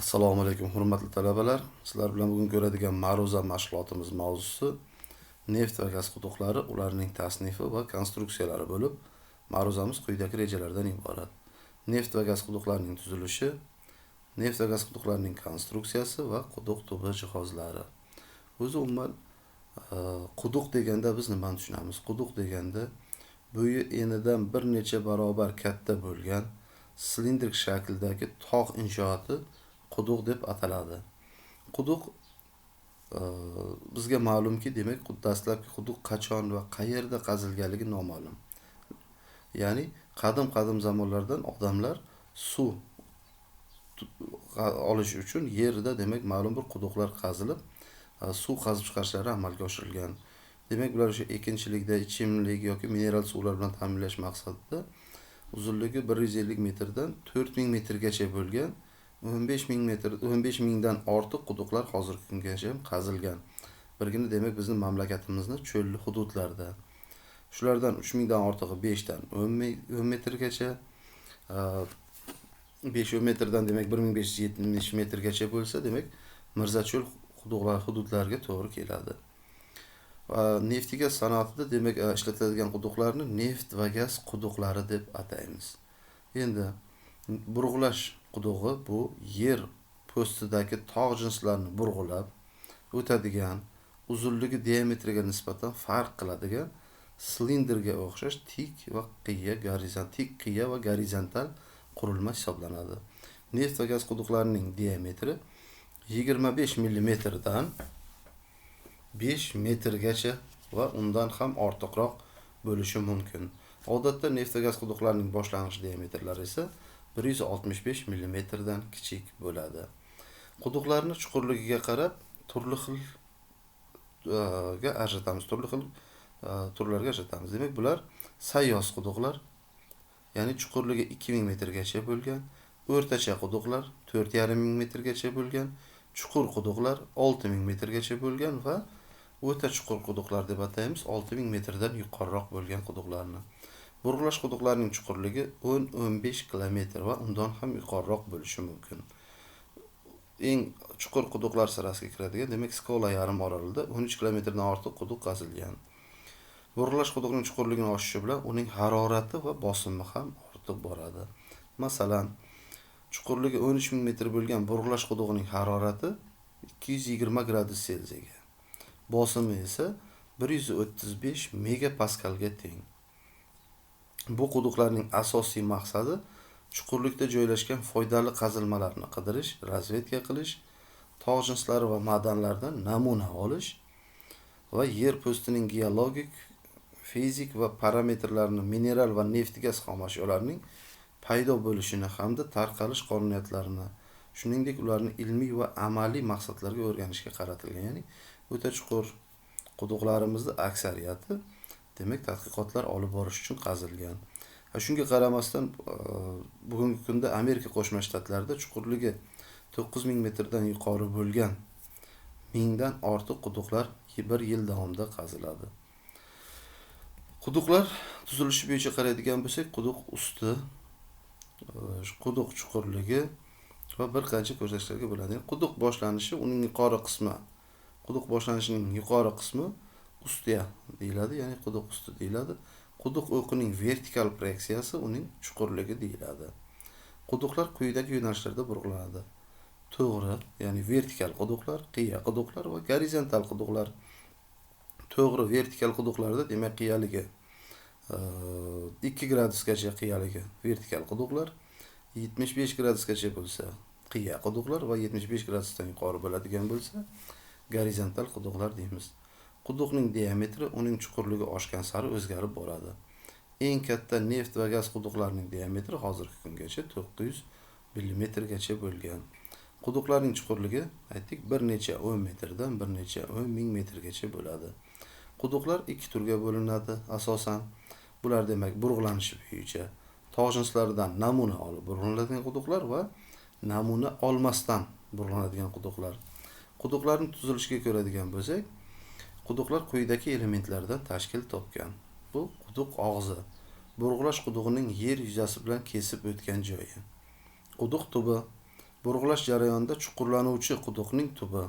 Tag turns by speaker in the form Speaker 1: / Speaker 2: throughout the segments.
Speaker 1: Assalomu alaykum hurmatli talabalar. Sizlar bilan bugun ko'radigan ma'ruza mashg'ulotimiz mavzusi neft va gaz quduqlari, ularning tasnifi va konstruksiyalari bo'lib, ma'ruzamiz quyidagi rejalardan iborat. Neft va gaz quduqlarining tuzilishi, neft va gaz quduqlarining konstruksiyasi va quduq tubi jihozlari. O'zi umuman quduq deganda biz nimani tushunamiz? Quduq deganda bo'yi enidan bir necha barobar katta bo'lgan silindrik shakldagi tog' inshooti quduq deb ataladi. Quduq bizga ma'lumki, demak, dastlabki quduq qachon va qayerda qazilganligi noma'lum. Ya'ni qadim zamonlardan odamlar suv olish uchun yerda, demak, ma'lum bir quduqlar qazilib, suv qazib chiqarishlari amalga oshirilgan. Demak, ular o'sha ekinchilikda ichimlik yoki mineral suvlar bilan ta'minlash maqsadida uzunligi 150 metrdan 4000 metrgacha bo'lgan 15 mingdan ortiq quduqlar hozirgi kungacha qazilgan. Birgina, demak, bizning mamlakatimizni cho'lli hududlarda. Shulardan 3000 dan ortig'i 5 dan 10 metrgacha, 500 metrdan demak 1570 metrgacha bo'lsa, demak, mirzacho'l hududlarga to'g'ri keladi. Neft va gaz sanoatida, demak, ishlatiladigan quduqlarni neft va gaz quduqlari deb ataymiz. Endi burg'ulash qudug'i bu yer postidagi tog' jinslarini burg'ulab o'tadigan, uzunligi diametriga nisbatan farq qiladigan silindrga o'xshash tik qiya va gorizontal qurilma hisoblanadi. Neft va gaz quduqlarining diametri 25 mm dan 5 metrgacha va undan ham ortiqroq bo'lishi mumkin. Odatda neft va gaz quduqlarining boshlang'ich diametrlari esa 165 mm dan kichik bo'ladi. Quduqlarni chuqurligiga qarab turli xil turlarga ajratamiz. Demak, bular sayyoz quduqlar, ya'ni chuqurligi 2000 metrgacha bo'lgan, o'rtacha quduqlar 4500 metrgacha bo'lgan, chuqur quduqlar 6000 metrgacha bo'lgan va o'ta chuqur quduqlar deb ataymiz 6000 metrdan yuqoriroq bo'lgan quduqlarni. Burg'ulash quduqlarining chuqurligi 10-15 kilometr va undan ham yuqoriroq bo'lishi mumkin. Eng chuqur quduqlar sirasiga kiradigan, demak, Skola yarim orolida 13 kilometrdan ortiq quduq qazilgan. Burg'ulash quduqining chuqurligini oshishi bilan uning harorati va bosimi ham ortib boradi. Masalan, chuqurligi 13000 metr bo'lgan burg'ulash qudug'ining harorati 220 gradus Selsiyaga, bosimi esa 135 megapaskalga teng. Bu quduqlarning asosiy maqsadi chuqurlikda joylashgan foydali qazilmalarni qidirish, razvedka qilish, tog' jinslari va ma'danlardan namuna olish va yer postining geologik, fizik va parametrlarini, mineral va neft gaz xomashyolarning paydo bo'lishini hamda tarqalish qonuniyatlarini, shuningdek ularni ilmiy va amaliy maqsadlarga o'rganishga qaratilgan. Ya'ni o'ta chuqur quduqlarimizni aksariyati, demak, tadqiqotlar olib borish uchun qazilgan. Shunga qaramasdan bugungi kunda Amerika Qo'shma Shtatlarida chuqurligi 9000 metrdan yuqori bo'lgan 1000 dan ortiq quduqlar bir yil davomida qaziladi. Quduqlar tuzilishi bo'yicha qaraydigan bo'lsak, quduq usti, quduq chuqurligi va bir qancha ko'rsatkichlarga bo'ladi. Quduq boshlanishi, uning yuqori qismi, quduq boshlanishining yuqori qismi ustiya deyiladi, ya'ni quduq usti deyiladi. Quduq o'qining vertikal proyeksiyasi uning chuqurligi deyiladi. Quduqlar quyidagi yo'nalishlarda burg'ulanadi. To'g'ri, ya'ni vertikal quduqlar, qiya quduqlar va gorizontal quduqlar. To'g'ri vertikal quduqlarda, demak, qiyaligi 2 gradusgacha qiyaligi vertikal quduqlar, 75 gradusgacha bo'lsa qiya quduqlar va 75 gradusdan yuqori bo'ladigan bo'lsa gorizontal quduqlar deymiz. Quduqning diametri uning chuqurligi oshgan sari o'zgarib boradi. Eng katta neft va gaz quduqlarining diametri hozirgi kungacha 900 mm gacha bo'lgan. Quduqlarning chuqurligi, aytdik, bir necha 10 metrdan bir necha 10 ming metrgacha bo'ladi. Quduqlar ikki turga bo'linadi asosan. Bular, demak, burg'ulanishi bo'yicha tog' jinslaridan namuna olib burg'ulanadigan quduqlar va namuna olmasdan burg'ulanadigan quduqlar. Quduqlarning tuzilishiga ko'radigan bo'lsak, quduqlar quyidagi elementlardan tashkil topgan. Bu quduq og'zi, burg'ulash qudug'ining yer yuzasi bilan kesib o'tgan joyi. Quduq tubi, Burg'ulash jarayonida chuqurlanuvchi quduqning tubi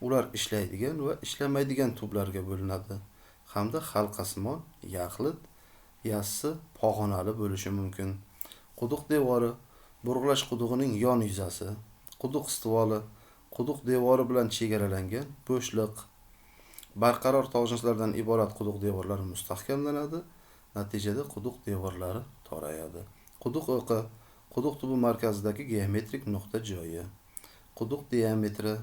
Speaker 1: ular ishlaydigan va ishlamaydigan tublarga bo'linadi hamda halqasimon, yaxlit, yassi, pog'onali bo'lishi mumkin. Quduq devori burg'ulash qudug'ining yon yuzasi, quduq stvoli quduq devori bilan chegaralangan bo'shliq. Barqaror to'g'nishlardan iborat quduq devorlari mustahkamlanadi, natijada quduq devorlari torayadi. Quduq o'qi quduq tubi markazidagi geometrik nuqta joyi. Quduq diametri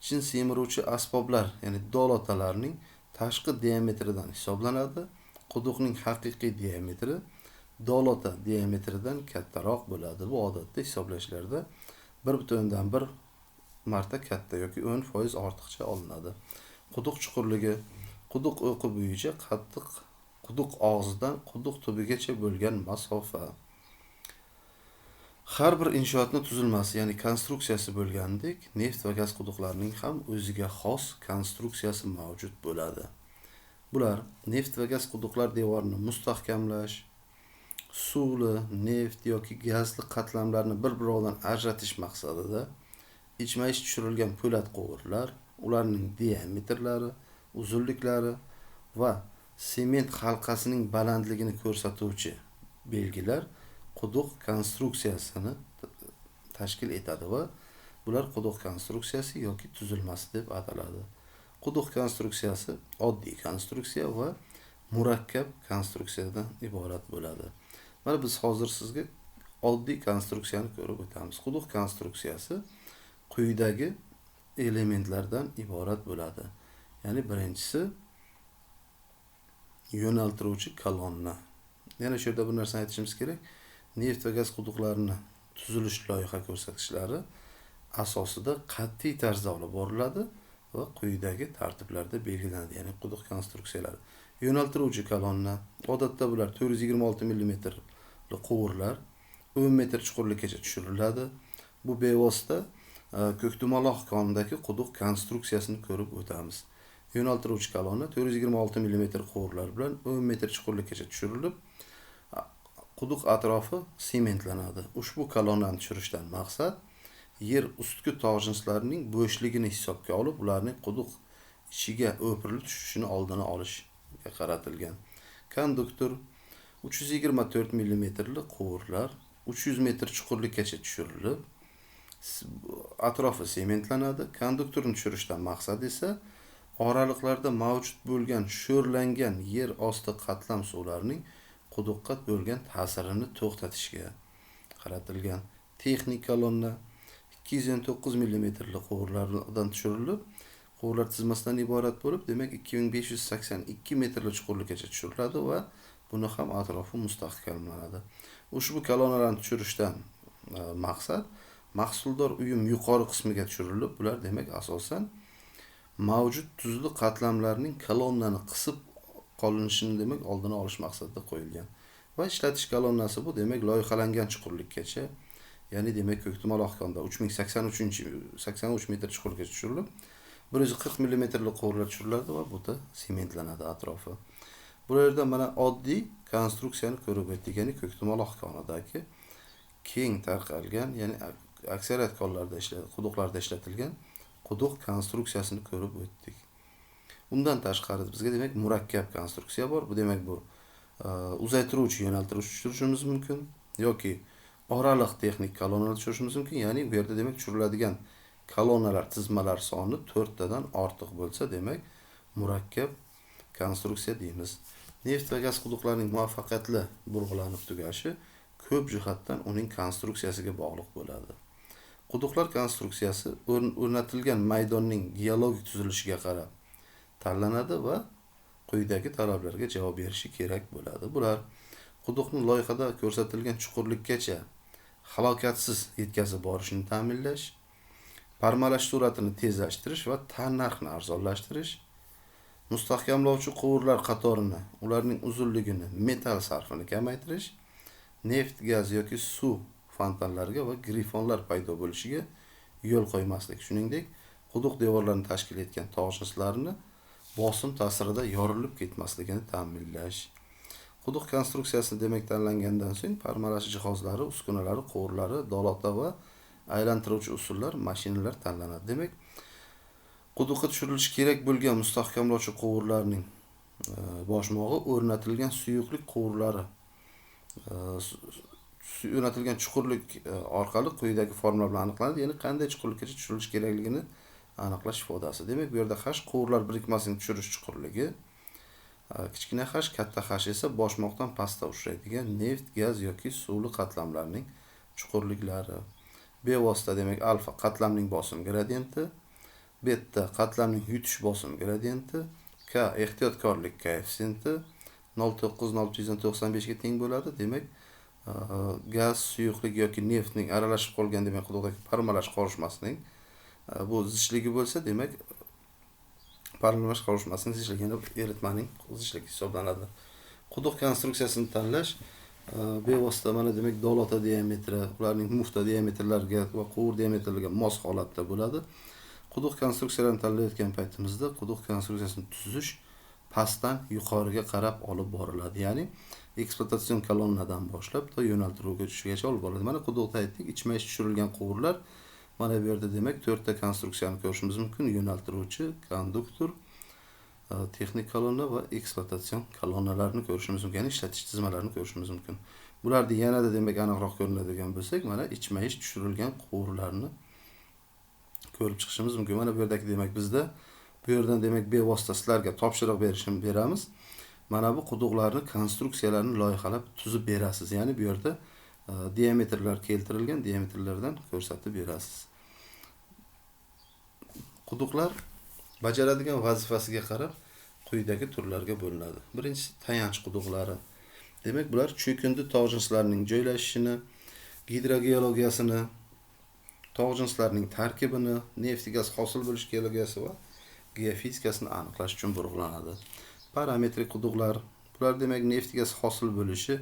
Speaker 1: chin semiruvchi asboblar, ya'ni dolotalarning tashqi diametridan hisoblanadi. Quduqning haqiqiy diametri dolota diametridan kattaroq bo'ladi. Bu odatda hisoblashlarda 1,1 marta katta yoki 10% ortiqcha olinadi. Quduq chuqurligi quduq o'qi bo'yicha qattiq quduq og'zidan quduq tubigacha bo'lgan masofa. Har bir inshootning tuzilmasi, ya'ni konstruksiyasi bo'lgandek, neft va gaz quduqlarining ham o'ziga xos konstruksiyasi mavjud bo'ladi. Bular neft va gaz quduqlar devorini mustahkamlash, suvli, neft yoki gazli qatlamlarni bir-biridan ajratish maqsadida ichma-ich tushirilgan po'lat quvurlar, ularning diametrlari, uzunliklari va sement halqasining balandligini ko'rsatuvchi belgilar quduq konstruksiyasini tashkil etadi va bular quduq konstruksiyasi yoki tuzilmasi deb ataladi. Quduq konstruksiyasi oddiy konstruksiya va murakkab konstruksiyadan iborat bo'ladi. Mana biz hozir sizga oddiy konstruksiyani ko'rib o'tamiz. Quduq konstruksiyasi quyidagi elementlardan iborat bo'ladi. Ya'ni birinchisi yo'naltiruvchi kolonna. Yana shu yerda bir narsani aytishimiz kerak. Neft va gaz quduqlarini tuzilish loyiha ko'rsatkichlari asosida qat'iy tarzda olib boriladi va quyidagi tartiblarda belgilanadi. Ya'ni quduq konstruksiyalari. Yo'naltiruvchi kolonna odatda bular 426 mm quvurlar 10 metr chuqurlikkacha tushiriladi. Bu bevosita ko'ktumaloq konidagi quduq konstruksiyasini ko'rib o'tamiz. Yo'naltiruvchi kolonna 426 mm quvurlar bilan 10 metr chuqurlikkacha tushirilib, quduq atrofi sementlanadi. Ushbu kolonnani tushirishdan maqsad yer ustki to'g'nishlarning bo'shligini hisobga olib, ularning quduq ichiga o'pirilib tushishini oldini olishga qaratilgan. Konduktor 324 mm quvurlar 300 metr chuqurlikkacha tushirilib, atrofi sementlanadi. Konduktorni tushirishdan maqsad esa oraliqlarda mavjud bo'lgan sho'rlangan yer osti qatlam suvlarining quduqqa bo'lgan ta'sirini to'xtatishga qaratilgan. Texnik kolonna 209 mm quvurlardan tushirilib, quvurlar tizmasidan iborat bo'lib, demak 2582 metrli chuqurlikkacha tushiriladi va buni ham atrofi mustahkamlanadi. Ushbu kolonnalarni tushirishdan maqsad mahsuldor uyum yuqori qismiga tushirilib, bular demak asosan mavjud tuzli qatlamlarning kolonnani qisib qolinishini demak oldini olish maqsadida qo'yilgan. Va ishlatish kolonnasi bu demak loyihalangan chuqurlikkacha, ya'ni demak ko'ktumaloq konda 3083 metr chuqurlikka tushirilib, 140 mm quvurlar tushiriladi va bu da sementlanadi atrofi. Bu yerda mana oddiy konstruksiyani ko'rib o'tdik, ya'ni ko'ktumaloq konidagi keng tarqalgan, ya'ni aksariyat konlarda quduqlarda ishlatilgan quduq konstruksiyasini ko'rib o'tdik. Undan tashqari bizga demak murakkab konstruksiya bor. Bu demak bu uzaytiruvchi, yo'naltiruvchi tushirishimiz mumkin yoki oraliq texnik kolonnalar tushirishimiz mumkin. Ya'ni bu yerda demak tushiriladigan kolonnalar tizmalar soni 4 tadan ortiq bo'lsa, demak murakkab konstruksiya deymiz. Neft va gaz quduqlarining muvaffaqiyatli burg'ulanib tugashi ko'p jihatdan uning konstruksiyasiga bog'liq bo'ladi. Quduqlar konstruksiyasi o'rnatilgan maydonning geologik tuzilishiga qarab tanlanadi va quyidagi talablarga javob berishi kerak bo'ladi. Bular quduqni loyihada ko'rsatilgan chuqurlikkacha halokatsiz yetkazib borishni ta'minlash, parmalash sur'atini tezlashtirish va tannarxni arzonlashtirish, mustahkamlovchi quvurlar qatorini, ularning uzunligini, metall sarfini kamaytirish, neft, gaz yoki suv fontanlarga va grifonlar paydo bo'lishiga yo'l qo'ymaslik, shuningdek, quduq devorlarini tashkil etgan to'g'nishlarni bosim ta'sirida yorilib ketmasligini ta'minlash. Quduq konstruksiyasi demak tanlangandan so'ng parmalash jihozlari, uskunalari, quvurlari, dolota va aylantiruvchi usullar, mashinalar tanlanadi. Demak, quduqqa tushirilishi kerak bo'lgan mustahkamlovchi quvurlarning boshmog'i o'rnatilgan suyuqlik quvurlari o'rnatilgan chuqurlik orqali quyidagi formula bilan aniqlanadi. Ya'ni qanday chuqurlikkacha tushirilishi kerakligini aniqlash ifodasi. Demak, bu yerda h quvurlar birikmasining tushirish chuqurligi, kichkina h, katta h esa boshmoqdan pastda uchraydigan neft, gaz yoki suvli qatlamlarning chuqurliklari. Bevosita demak alfa qatlamning bosim gradienti, beta qatlamning yutish bosim gradienti, k ehtiyotkorlik koeffitsiyenti 0,9 ga teng bo'ladi. Demak, gaz, suyuqlik yoki neftning aralashib qolgan demak quduqdagi parmalash qorishmasining bu zichligi bo'lsa, demak parmalash qorishmasining zichligi, ya'ni eritmaning zichligi hisoblanadi. Quduq konstruksiyasini tanlash bevosita mana demak dolota diametri, ularning mufta diametrlariga va quvur diametrlariga mos holatda bo'ladi. Quduq konstruksiyalarini tanlayotgan paytimizda quduq konstruksiyasini tuzish pastdan yuqoriga qarab olib boriladi. Ya'ni ekspluatatsion kolonnadan boshlab to yo'naltiruvga tushishgacha olib boriladi. Mana quduqda aytdik, ichma-ich tushirilgan quvurlar. Mana bu yerda demak 4 ta konstruksiyani ko'rishimiz mumkin. Yo'naltiruvchi, konduktor, texnik kolonna va ekspluatatsion kolonnalarini ko'rishimiz mumkin. Ya'ni ishlatish tizmalarini ko'rishimiz mumkin. Bularni yanada demak aniqroq ko'rinadigan bo'lsak, mana ichma-ich tushirilgan quvurlarni ko'rib chiqishimiz mumkin. Mana bu yerdagi demak bizda bu yerdan demak bevosita sizlarga topshiriq beramiz. Mana bu quduqlarni konstruksiyalarini loyihalab tuzib berasiz. Ya'ni bu yerda diametrlar keltirilgan, diametrlardan ko'rsatib berasiz. Quduqlar bajaradigan vazifasiga qarab quyidagi turlarga bo'linadi. Birinchisi tayanch quduqlari. Demak, bular cho'kindi tog' jinslarining joylashishini, gidrogeologiyasini, tog' jinslarining tarkibini, neft, gaz hosil bo'lish geologiyasi va geofizikasini aniqlash uchun bog'lanadi. Parametrik quduqlar, bular demak neft, gaz hosil bo'lishi,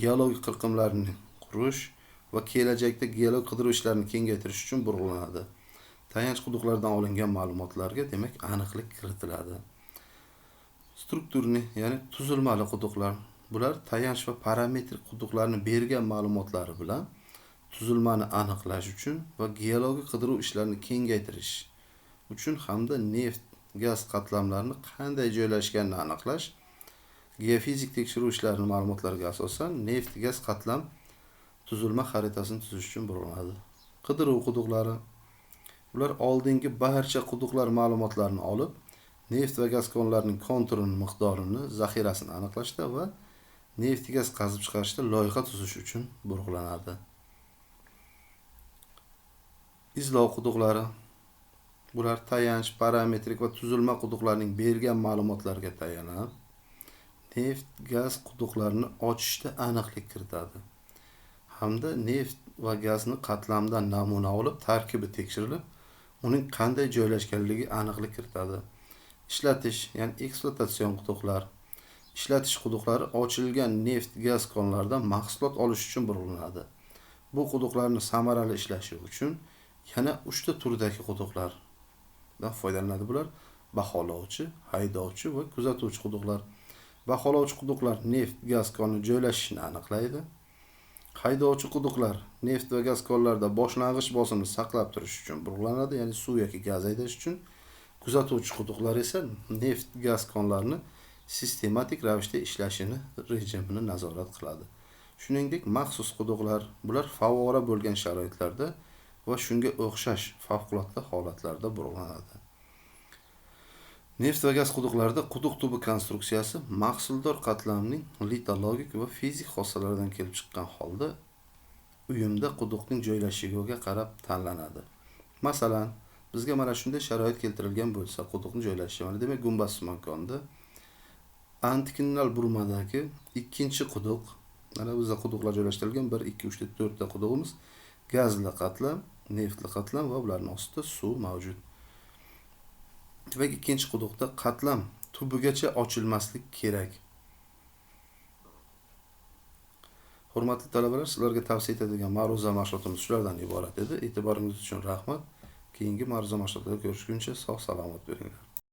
Speaker 1: geologik qirqimlarni qurish va kelajakda geologik qidiruv ishlarini kengaytirish uchun bog'lanadi. Tayanch quduqlardan olingan ma'lumotlarga demak aniqlik kiritiladi. Strukturni, ya'ni tuzilmali quduqlar, bular tayanch va parametrik quduqlarni bergan ma'lumotlari bilan tuzilmani aniqlash uchun va geologik qidiruv ishlarini kengaytirish uchun hamda neft, gaz qatlamlarini qanday joylashganini aniqlash, geofizik tekshiruv ishlarining ma'lumotlariga asosan neft, gaz qatlam tuzilma xaritasini tuzish uchun bog'lanadi. Qidiruv quduqlari, ular oldingi barcha quduqlar ma'lumotlarini olib, neft va gaz konlarining konturini, miqdorini, zaxirasini aniqlashda va neft, gaz qazib chiqarishda loyiha tuzish uchun bog'lanadi. Izlov quduqlari, bular tayanch, parametrik va tuzilma quduqlarning bergan ma'lumotlariga tayanib, neft, gaz quduqlarini ochishda aniqlik kiritadi. Hamda neft va gazni qatlamdan namuna olib, tarkibi tekshirilib, uning qanday joylashganligi aniqlik kiritadi. Ishlatish, ya'ni ekspluatatsion quduqlar. Ishlatish quduqlari ochilgan neft, gaz konlaridan mahsulot olish uchun bog'lanadi. Bu quduqlarni samarali ishlashi uchun yana 3 ta turdagi quduqlardan foydalanadi. Bular baholovchi, haydovchi va kuzatuvchi quduqlar. Baholovchi quduqlar neft, gaz koni joylashishini aniqlaydi. Haydovchi quduqlar neft va gaz konlarida boshlang'ich bosimni saqlab turish uchun bog'lanadi, ya'ni suv yoki gaz haydash uchun. Kuzatuvchi quduqlar esa neft, gaz konlarini sistematik ravishda ishlashini rejimini nazorat qiladi. Shuningdek, maxsus quduqlar, bular favvora bo'lgan sharoitlarda va shunga o'xshash favqulodda holatlarda bog'lanadi. Neft va gaz quduqlarida quduq tubi konstruksiyasi mahsuldor qatlamning litologik va fizik xossalaridan kelib chiqqan holda uyumda quduqning joylashuviga qarab tanlanadi. Masalan, bizga mana shunday sharoit keltirilgan bo'lsa, quduqning joylashishi, mana demak gumbazsimon konda antiklinal burmadagi ikkinchi quduq, mana bizda quduqlar joylashtirilgan 1, 2, 3, 4 ta quduqimiz, gazli qatlam, neftli qatlam va ularning ostida suv mavjud. Demak, ikkinchi quduqda qatlam tubigacha ochilmaslik kerak. Hurmatli talabalar, sizlarga tavsiya etadigan ma'ruza mashg'ulotimiz shulardan iborat edi. E'tiboringiz uchun rahmat. Keyingi ma'ruza mashg'ulotlarda ko'rishguncha sog' salomat bo'linglar.